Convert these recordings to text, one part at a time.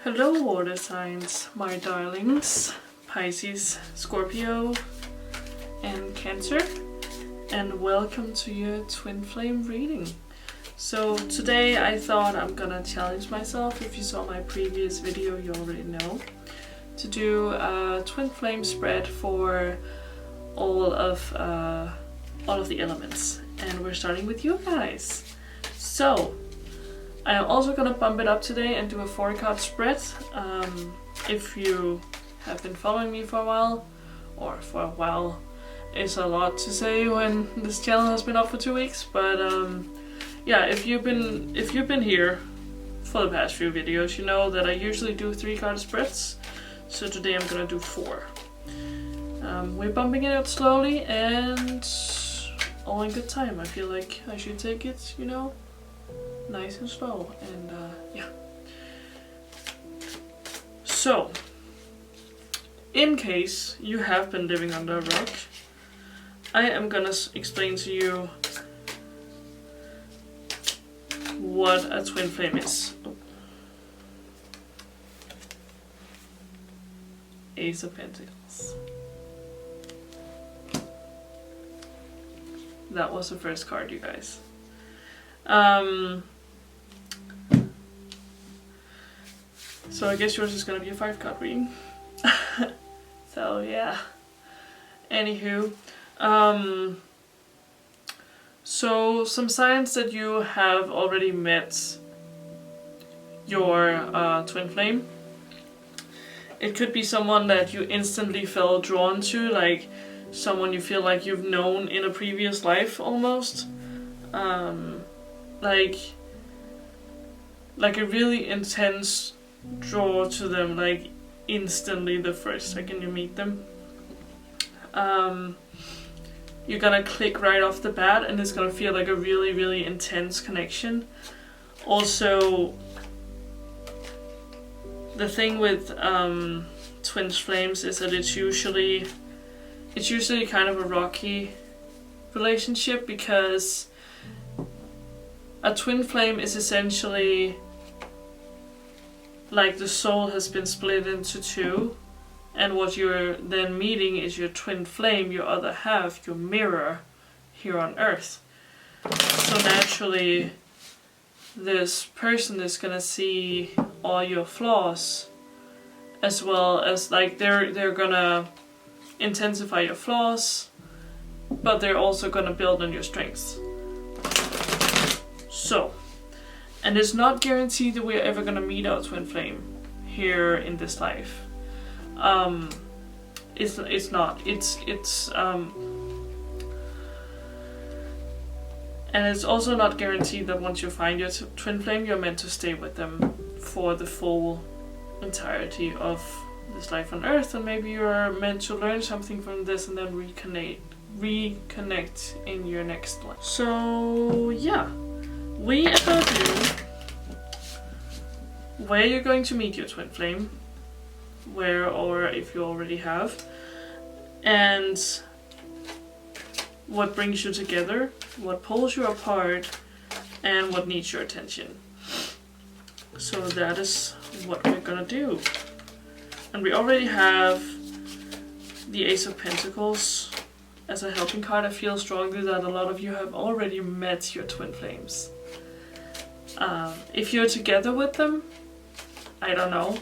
Hello water signs, my darlings, Pisces, Scorpio and Cancer, and welcome to your twin flame reading. So today I thought I'm gonna challenge myself. If you saw my previous video, you already know, to do a twin flame spread for all of the elements, and we're starting with you guys. So I am also gonna bump it up today and do a 4-card spread. If you have been following me for a while, or for a while is a lot to say when this channel has been up for 2 weeks, but yeah, if you've been here for the past few videos, you know that I usually do 3-card spreads. So today I'm gonna do 4. We're bumping it out slowly and all in good time. I feel like I should take it, you know, nice and slow, and yeah. So, in case you have been living under a rock, I am gonna explain to you what a twin flame is. Oh. Ace of Pentacles. That was the first card, you guys. So I guess yours is gonna be a 5-card reading. So yeah. Anywho, so some signs that you have already met your twin flame. It could be someone that you instantly felt drawn to, like someone you feel like you've known in a previous life almost. Like a really intense draw to them, like instantly the first second you meet them. You're gonna click right off the bat and it's gonna feel like a really, really intense connection. Also, the thing with twin flames is that it's usually kind of a rocky relationship, because a twin flame is essentially like the soul has been split into 2, and what you're then meeting is your twin flame, your other half, your mirror here on Earth. So naturally, this person is gonna see all your flaws, as well as like they're gonna intensify your flaws, but they're also gonna build on your strengths. So, and it's not guaranteed that we're ever gonna meet our twin flame here in this life. It's not. And it's also not guaranteed that once you find your twin flame, you're meant to stay with them for the full entirety of this life on Earth, and maybe you're meant to learn something from this and then reconnect in your next life. So yeah, we are gonna do where you're going to meet your twin flame, where or if you already have, and what brings you together, what pulls you apart, and what needs your attention. So that is what we're gonna do. And we already have the Ace of Pentacles as a helping card. I feel strongly that a lot of you have already met your twin flames. If you're together with them, I don't know.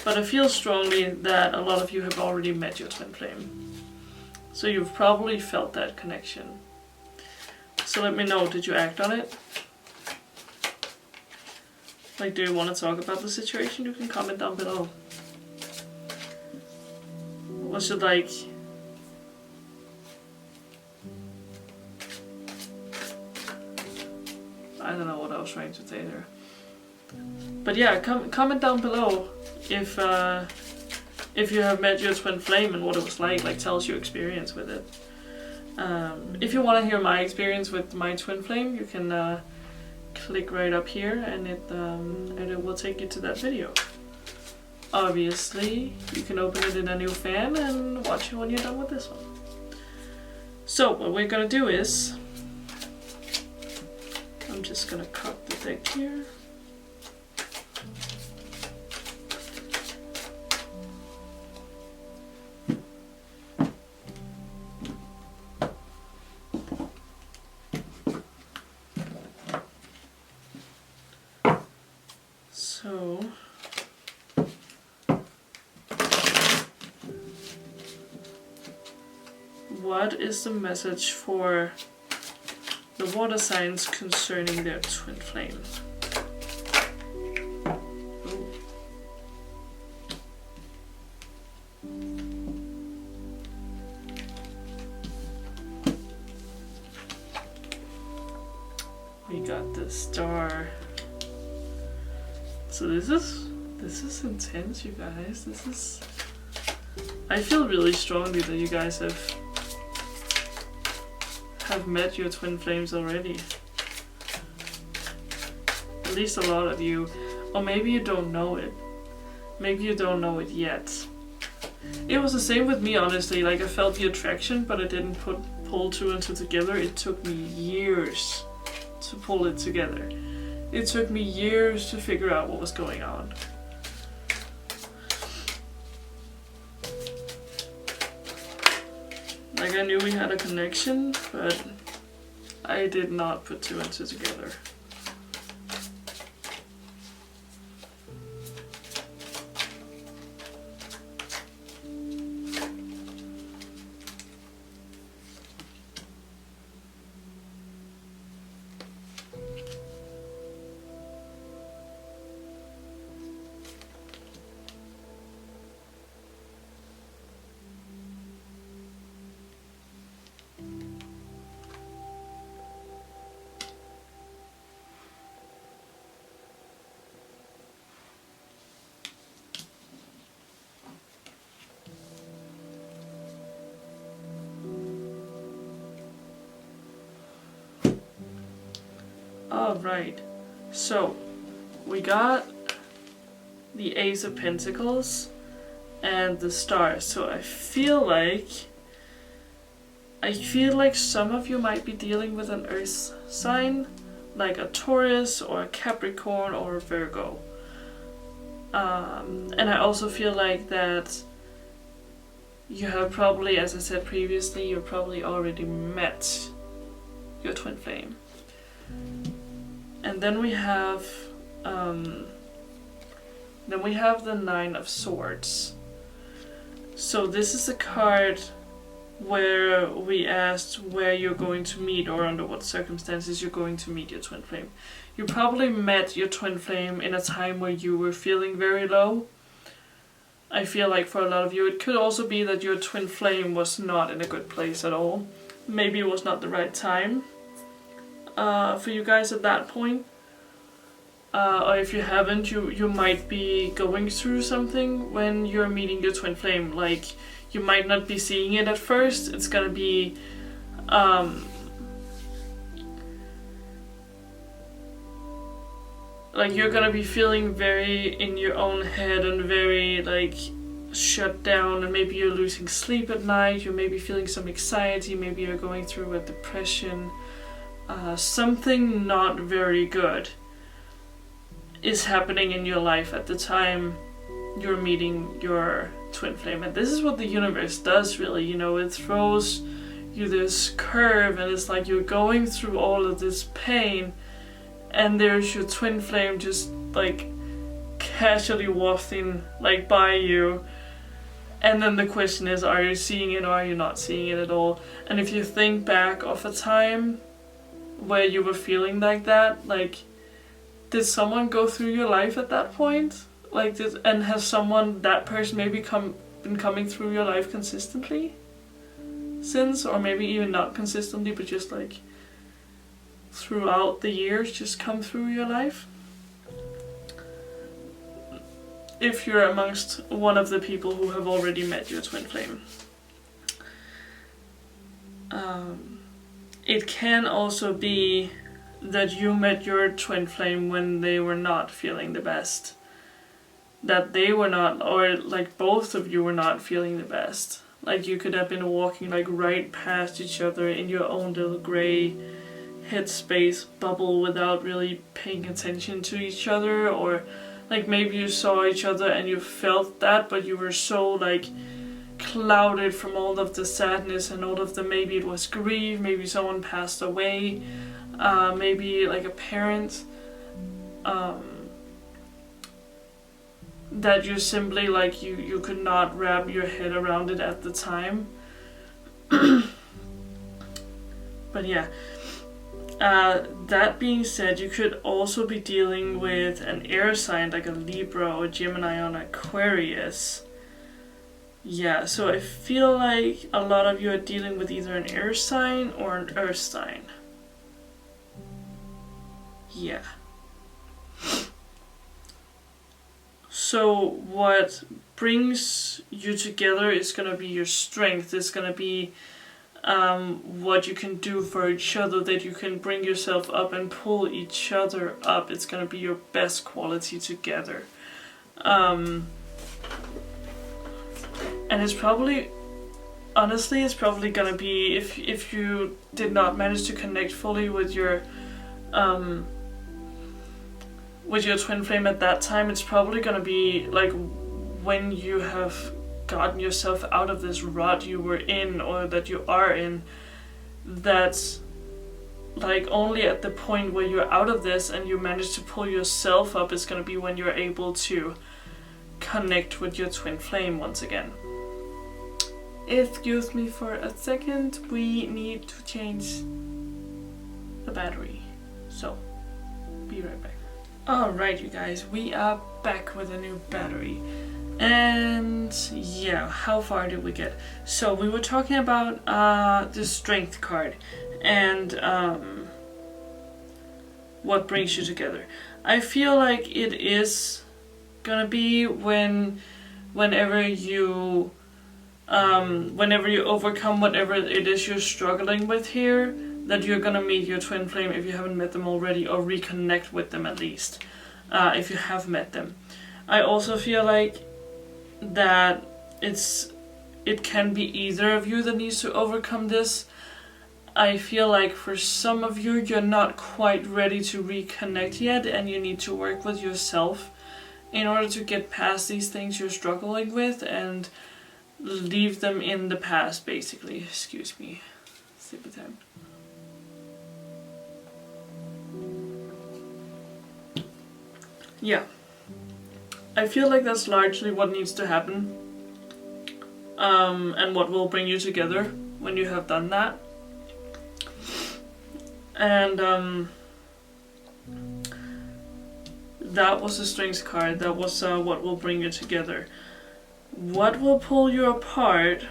But I feel strongly that a lot of you have already met your twin flame. So you've probably felt that connection. So let me know, did you act on it? Like, do you want to talk about the situation? You can comment down below. Was it like... I don't know what I was trying to say there. But yeah, comment down below if you have met your twin flame and what it was like tell us your experience with it. If you want to hear my experience with my twin flame, you can click right up here and it will take you to that video. Obviously, you can open it in a new fan and watch it when you're done with this one. So what we're gonna do is, I'm just gonna cut the deck here. what is the message for the water signs concerning their twin flame? We got the star. So this is intense, you guys. I feel really strongly that you guys have met your twin flames already. At least a lot of you. Or maybe you don't know it. Maybe you don't know it yet. It was the same with me, honestly. Like, I felt the attraction, but I didn't pull two and two together. It took me years to pull it together. It took me years to figure out what was going on. Like, I knew we had a connection, but I did not put two and two together. Alright, so we got the Ace of Pentacles and the Star. So I feel like some of you might be dealing with an Earth sign, like a Taurus or a Capricorn or a Virgo. And I also feel like that you have probably, as I said previously, you've probably already met your twin flame. And then we have the Nine of Swords. So this is a card where we asked where you're going to meet or under what circumstances you're going to meet your twin flame. You probably met your twin flame in a time where you were feeling very low. I feel like for a lot of you it could also be that your twin flame was not in a good place at all. Maybe it was not the right time for you guys at that point. Or if you haven't, you might be going through something when you're meeting your twin flame. Like, you might not be seeing it at first. It's gonna be like you're gonna be feeling very in your own head and very like shut down, and maybe you're losing sleep at night. You may be feeling some anxiety. Maybe you're going through a depression. Something not very good is happening in your life at the time you're meeting your twin flame. And this is what the universe does, really. You know, it throws you this curve, and it's like you're going through all of this pain, and there's your twin flame just like casually wafting like by you. And then the question is, are you seeing it or are you not seeing it at all? And if you think back of a time where you were feeling like that, like, did someone go through your life at that point? Like, and has that person maybe been coming through your life consistently since? Or maybe even not consistently, but just like throughout the years, just come through your life? If you're amongst one of the people who have already met your twin flame. It can also be that you met your twin flame when they were not feeling the best. That they were not, or like both of you were not feeling the best. Like, you could have been walking like right past each other in your own little gray headspace bubble without really paying attention to each other. Or like maybe you saw each other and you felt that, but you were so like clouded from all of the sadness and all of the, maybe it was grief, maybe someone passed away, maybe like a parent, that you simply like you could not wrap your head around it at the time. But yeah, that being said, you could also be dealing with an air sign like a Libra or Gemini or an Aquarius. Yeah, so I feel like a lot of you are dealing with either an air sign or an earth sign. Yeah. So what brings you together is going to be your strength. It's going to be what you can do for each other, that you can bring yourself up and pull each other up. It's going to be your best quality together. And it's probably, honestly, it's probably going to be, if you did not manage to connect fully with your twin flame at that time, it's probably going to be like when you have gotten yourself out of this rut you were in, or that you are in, that's like only at the point where you're out of this and you manage to pull yourself up is going to be when you're able to connect with your twin flame once again. Excuse me for a second, we need to change the battery, so be right back. Alright you guys, we are back with a new battery. And yeah, how far did we get? So we were talking about the strength card and what brings you together. I feel like it is gonna be whenever you overcome whatever it is you're struggling with here, that you're gonna meet your twin flame if you haven't met them already, or reconnect with them at least, if you have met them. I also feel like that it can be either of you that needs to overcome this. I feel like for some of you, you're not quite ready to reconnect yet, and you need to work with yourself in order to get past these things you're struggling with and leave them in the past, basically. Excuse me. Sip of time. Yeah. I feel like that's largely what needs to happen, and what will bring you together when you have done that. And that was the strength card. That was what will bring you together. What will pull you apart,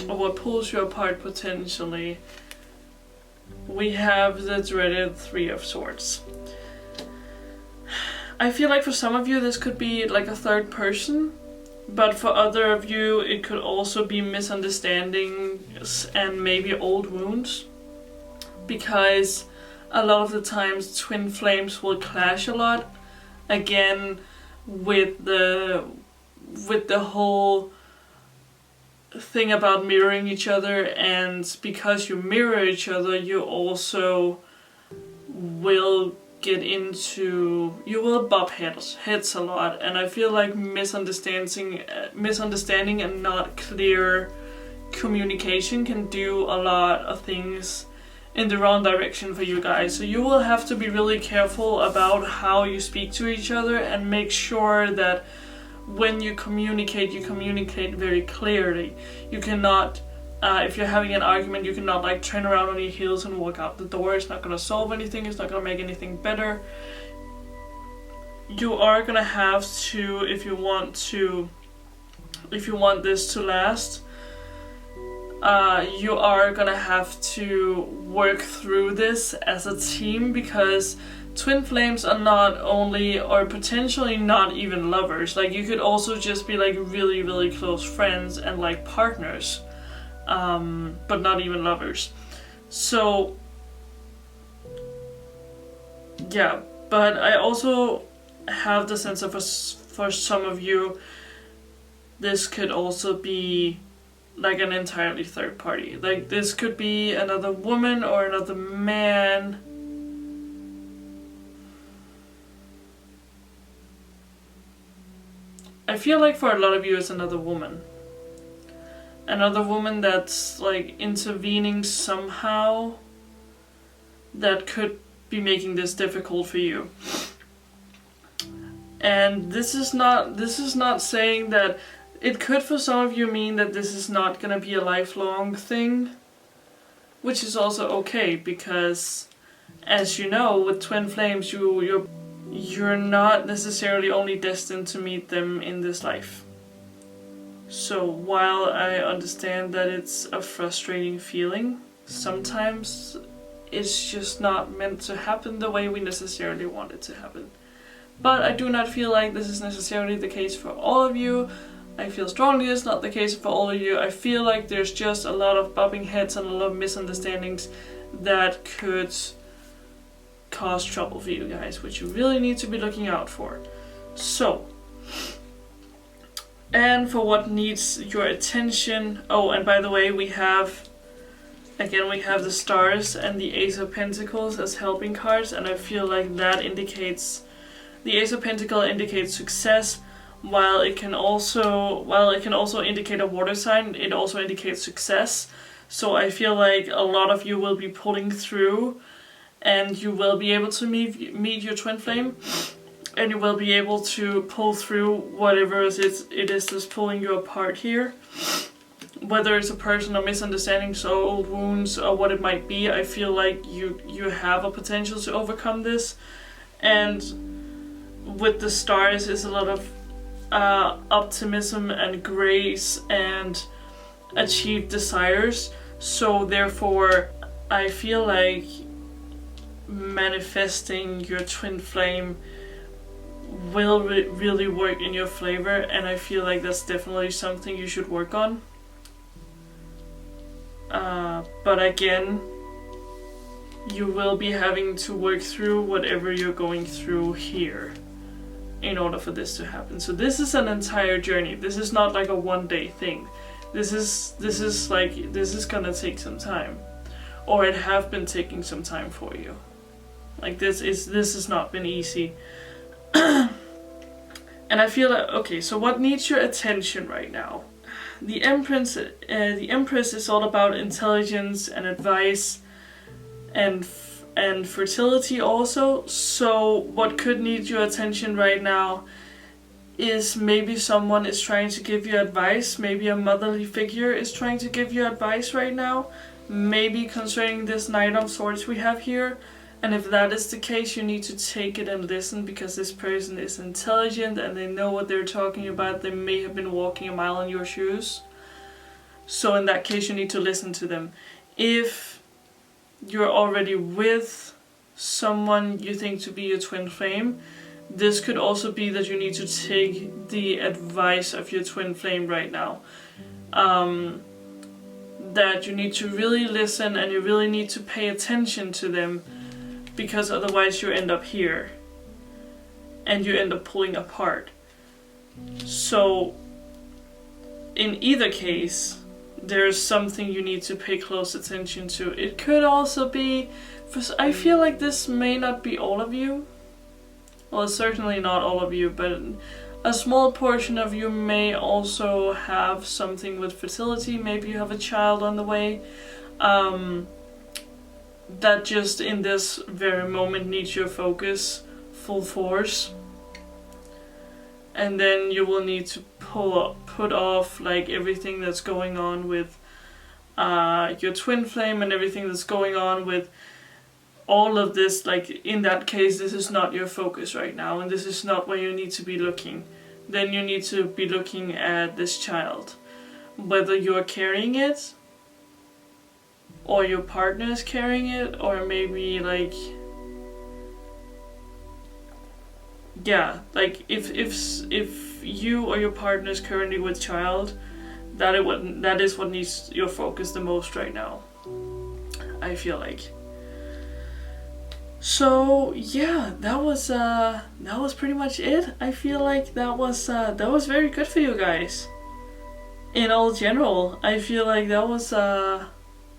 or what pulls you apart potentially? We have the dreaded Three of Swords. I feel like for some of you this could be like a third person, but for other of you it could also be misunderstandings and maybe old wounds, because a lot of the times twin flames will clash a lot, again with the whole thing about mirroring each other, and because you mirror each other you also will you will bump heads a lot, and I feel like misunderstanding and not clear communication can do a lot of things in the wrong direction for you guys. So you will have to be really careful about how you speak to each other, and make sure that when you communicate very clearly. You cannot, if you're having an argument, you cannot like turn around on your heels and walk out the door. It's not going to solve anything. It's not going to make anything better. You are going to have to, if you want this to last, you are going to have to work through this as a team, because twin flames are not only, or potentially not even lovers. Like you could also just be like really, really close friends and like partners. But not even lovers. So yeah, but I also have the sense of for some of you this could also be like an entirely third party. Like this could be another woman or another man. I feel like for a lot of you it's another woman. Another woman that's like intervening somehow, that could be making this difficult for you. And this is not saying that it could for some of you mean that this is not gonna be a lifelong thing. which is also okay, because as you know, with twin flames, you're not necessarily only destined to meet them in this life. So while I understand that it's a frustrating feeling, sometimes it's just not meant to happen the way we necessarily want it to happen. But I do not feel like this is necessarily the case for all of you. I feel strongly it's not the case for all of you. I feel like there's just a lot of bumping heads and a lot of misunderstandings that could cause trouble for you guys, which you really need to be looking out for. So, and for what needs your attention, oh, and by the way, we have the stars and the Ace of Pentacles as helping cards, and I feel like that indicates, the Ace of Pentacles indicates success, while it can also indicate a water sign, it also indicates success. So I feel like a lot of you will be pulling through, and you will be able to meet your twin flame, and you will be able to pull through whatever it is that's pulling you apart here. Whether it's a personal misunderstandings or old wounds or what it might be, I feel like you have a potential to overcome this. And with the stars is a lot of optimism and grace and achieved desires. So therefore, I feel like manifesting your twin flame will really work in your favor, and I feel like that's definitely something you should work on. But again, you will be having to work through whatever you're going through here in order for this to happen. So this is an entire journey. This is not like a one-day thing. This is gonna take some time, or it have been taking some time for you. Like this has not been easy. And I feel like, okay, so what needs your attention right now? The Empress is all about intelligence and advice and fertility also. So what could need your attention right now is maybe someone is trying to give you advice, maybe a motherly figure is trying to give you advice right now, maybe concerning this Knight of Swords we have here. And if that is the case, you need to take it and listen, because this person is intelligent and they know what they're talking about. They may have been walking a mile in your shoes. So in that case, you need to listen to them. If you're already with someone you think to be your twin flame, this could also be that you need to take the advice of your twin flame right now. That you need to really listen and you really need to pay attention to them, because otherwise you end up here and you end up pulling apart. So in either case, there's something you need to pay close attention to. It could also be, I feel like this may not be all of you. Well, certainly not all of you, but a small portion of you may also have something with fertility. Maybe you have a child on the way. That just in this very moment needs your focus full force, and then you will need to put off like everything that's going on with your twin flame and everything that's going on with all of this. Like in that case, this is not your focus right now, and this is not where you need to be looking. Then you need to be looking at this child, whether you're carrying it or your partner is carrying it, or maybe like, yeah, like if you or your partner is currently with child, that is what needs your focus the most right now, I feel like. So yeah, that was pretty much it. I feel like that was very good for you guys. In all general, I feel like that was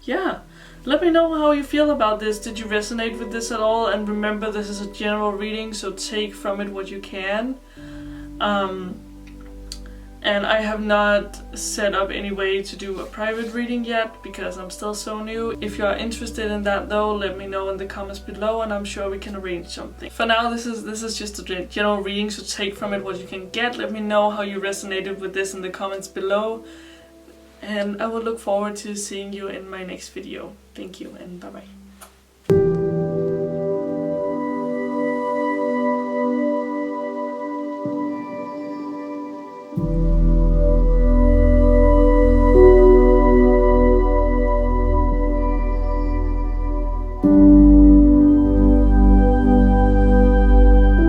yeah. Let me know how you feel about this. Did you resonate with this at all? And remember, this is a general reading, so take from it what you can. And I have not set up any way to do a private reading yet, because I'm still so new. If you are interested in that though, let me know in the comments below and I'm sure we can arrange something. For now, this is just a general reading, so take from it what you can get. Let me know how you resonated with this in the comments below. And I will look forward to seeing you in my next video. Thank you and bye bye.